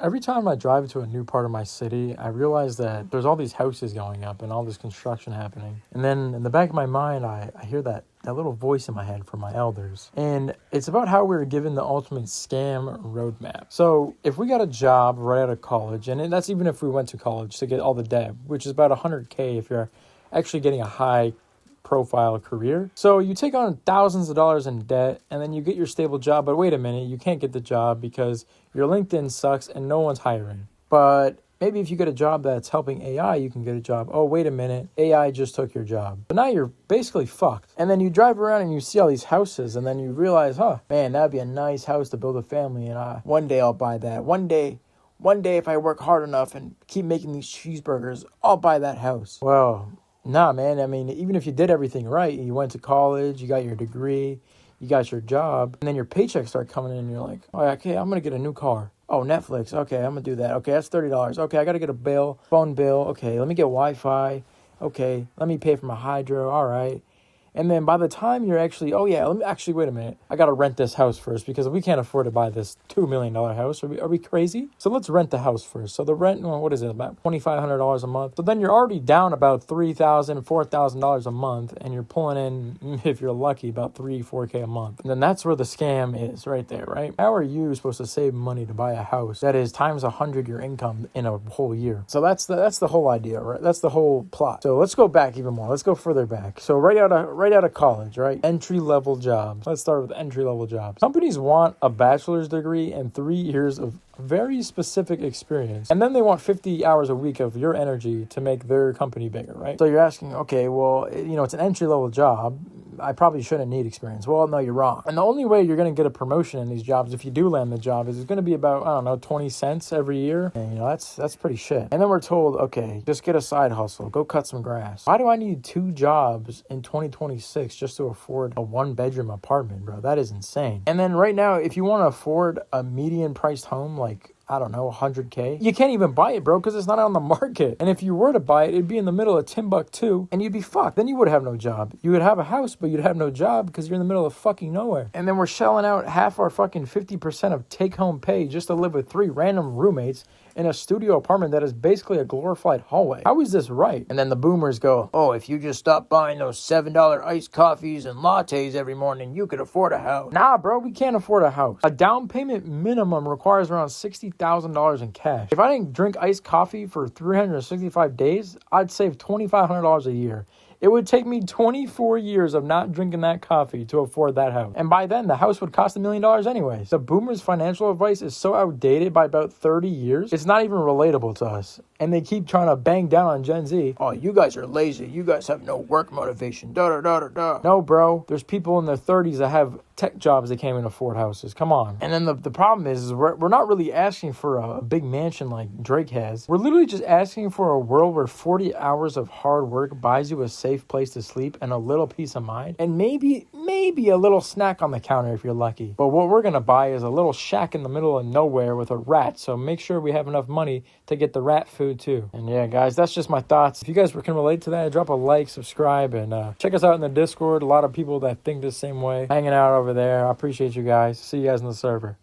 Every time I drive to a new part of my city, I realize that there's all these houses going up and all this construction happening. And then in the back of my mind, I hear that little voice in my head from my elders. And it's about how we were given the ultimate scam roadmap. So if we got a job right out of college, and that's even if we went to college to get all the debt, which is about $100K if you're actually getting a high profile career. So you take on thousands of dollars in debt and then you get your stable job, but wait a minute, you can't get the job because your LinkedIn sucks and no one's hiring. But maybe if you get a job that's helping AI, you can get a job. Oh, wait a minute, AI just took your job. But now you're basically fucked. And then you drive around and you see all these houses and then you realize, man, that'd be a nice house to build a family and one day I'll buy that. One day if I work hard enough and keep making these cheeseburgers, I'll buy that house. Well, nah, man. I mean, even if you did everything right, you went to college, you got your degree, you got your job, and then your paychecks start coming in and you're like, oh, okay, I'm going to get a new car. Oh, Netflix. Okay, I'm going to do that. Okay, that's $30. Okay, I got to get a phone bill. Okay, let me get Wi-Fi. Okay, let me pay for my hydro. All right. And then by the time you're actually, wait a minute. I got to rent this house first because we can't afford to buy this $2 million house. Are we crazy? So let's rent the house first. So the rent, what is it, about $2,500 a month? So then you're already down about $3,000, $4,000 a month. And you're pulling in, if you're lucky, about $3-4K a month. And then that's where the scam is right there, right? How are you supposed to save money to buy a house that is times 100 your income in a whole year? So that's the whole idea, right? That's the whole plot. So let's go back even more. Let's go further back. So right out of college, right? Entry-level jobs. Let's start with entry-level jobs. Companies want a bachelor's degree and 3 years of very specific experience. And then they want 50 hours a week of your energy to make their company bigger, right? So you're asking, okay, well, it's an entry-level job. I probably shouldn't need experience. Well, no, you're wrong. And the only way you're going to get a promotion in these jobs, if you do land the job, is it's going to be about, 20 cents every year. And, that's pretty shit. And then we're told, okay, just get a side hustle. Go cut some grass. Why do I need 2 jobs in 2026 just to afford a 1-bedroom apartment, bro? That is insane. And then right now, if you want to afford a median priced home, like, I don't know, 100K. You can't even buy it, bro, because it's not on the market. And if you were to buy it, it'd be in the middle of Timbuktu, and you'd be fucked. Then you would have no job. You would have a house, but you'd have no job because you're in the middle of fucking nowhere. And then we're shelling out half our fucking 50% of take-home pay just to live with 3 random roommates in a studio apartment that is basically a glorified hallway. How is this right? And then the boomers go, oh, if you just stop buying those $7 iced coffees and lattes every morning, you could afford a house. Nah, bro, we can't afford a house. A down payment minimum requires around $60,000 in cash. If I didn't drink iced coffee for 365 days, I'd save $2,500 a year. It would take me 24 years of not drinking that coffee to afford that house. And by then, the house would cost $1 million anyway. The boomers' financial advice is so outdated by about 30 years, it's not even relatable to us. And they keep trying to bang down on Gen Z. Oh, you guys are lazy. You guys have no work motivation. Da-da-da-da-da. No, bro. There's people in their 30s that have tech jobs that can't even afford houses. Come on. And then the problem is we're not really asking for a big mansion like Drake has. We're literally just asking for a world where 40 hours of hard work buys you a safe place to sleep and a little peace of mind. And maybe a little snack on the counter if you're lucky. But what we're going to buy is a little shack in the middle of nowhere with a rat. So make sure we have enough money to get the rat food too. And yeah, guys, that's just my thoughts. If you guys can relate to that, drop a like, subscribe, and check us out in the Discord. A lot of people that think the same way hanging out over there. I appreciate you guys. See you guys in the server.